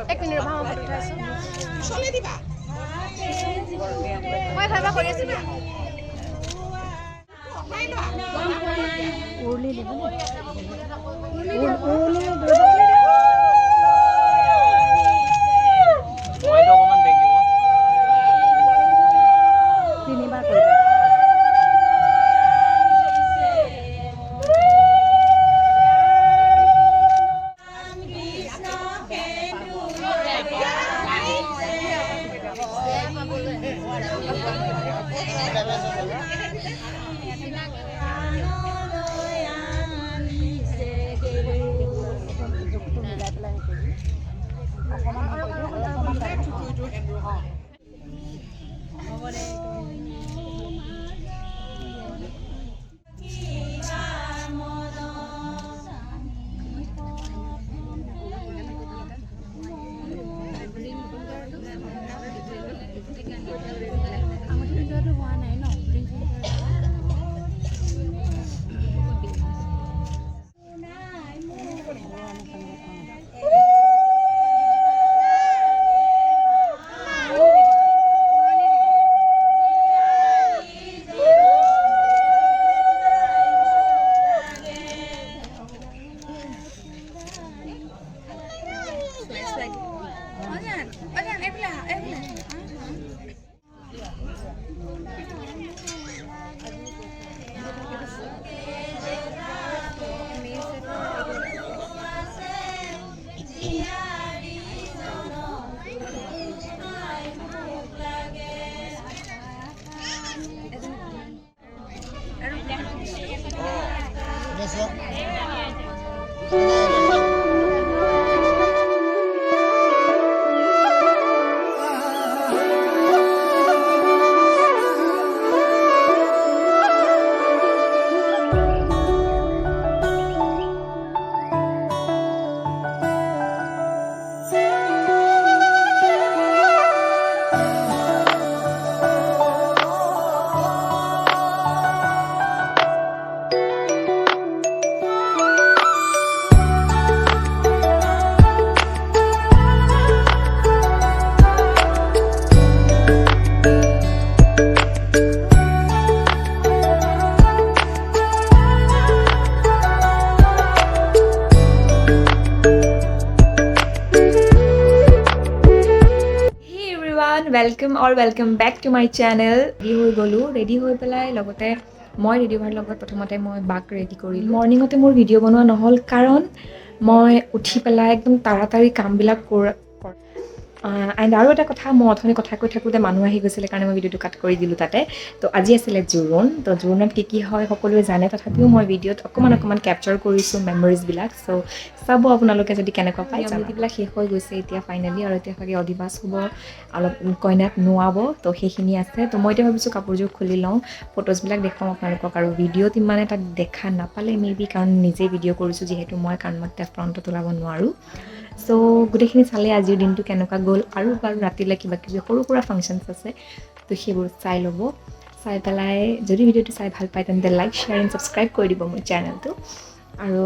এক মিনিট ৰ'বা মই উঠাই আছোঁ চলে দিবা মই ভাবা কৰি আছোঁ দিয়া উৰলি দিব তিনিবাৰ কৰিব welcome back to my channel ready हो गलो रेडी हो पेलाय लगते मैं रेडी होवार लगत प्रथमते मैं बाक रेडी करिलो मर्निंगते मोर भिडिओ बनवा নহल कारण मैं उठी पेलाय एकदम तारातारी कामबिलाक एंड और एटा कथा मैं अथनि कथा কৈ থাকোতে মানুহ আহি গৈছিল কাৰণে মই ভিডিওটো কাট কৰি দিলো তাতে তো আজি আছিল জোৰণ তো জোৰণত কি হয় সকলোৱে জানে তথাপিও মই ভিডিওত অকমান ক্যাপচাৰ কৰিছো মেমৰিজ বিলাক সো সব আপোনালোকে যদি কেনেকুৱা পায় জানিবিলাক শেষ হৈ গৈছে এতিয়া ফাইনালি আৰু এতিয়া ফাগে অধিবাস হ'ব অলপ কইনাক নোৱাব তো সেইখিনি আছে তো মই এতিয়া ভাবিছো কাপোৰযোৰ খুলি লওঁ ফটোজ বিলাক দেখাম আপোনালোকক আৰু ভিডিওত ইমান এটা দেখা নাপালে মেবি কাৰণ নিজে ভিডিও কৰিছো যেহেতু মই কাৰণ মই ফ্ৰণ্টত ওলাব নোৱাৰো সো গুটেখিনি চালে আজিৰ দিনটো কেনেকুৱা গ'ল আৰু বাৰু ৰাতিলে কিবা কিবি সৰু সুৰা ফাংচনছ আছে তো সেইবোৰ চাই ল'ব চাই পেলাই যদি ভিডিওটো চাই ভাল পায় তেন্তে লাইক শ্বেয়াৰ এণ্ড ছাবস্ক্ৰাইব কৰি দিব মোৰ চেনেলটো আৰু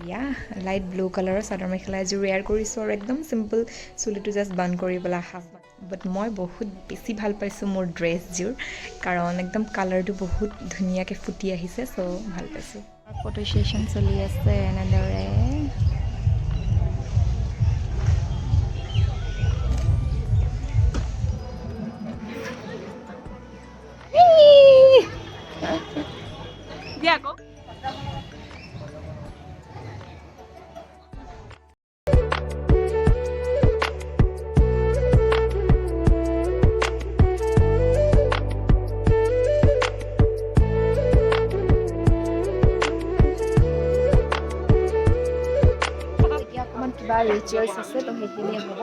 ইয়া লাইট ব্লু কালাৰৰ চাদৰ মেখেলা এযোৰ ৱেয়াৰ কৰিছোঁ আৰু একদম চিম্পল চুলিটো জাষ্ট বান কৰি পেলাই হাফ বাট মই বহুত বেছি ভাল পাইছোঁ মোৰ ড্ৰেছযোৰ কাৰণ একদম কালাৰটো বহুত ধুনীয়াকৈ ফুটি আহিছে চ' ভাল পাইছোঁ ফটো ছেশ্যন চলি আছে এনেদৰে Diago. কিবা ৰিচুৱেলছ আছে তো সেইখিনি হ'ব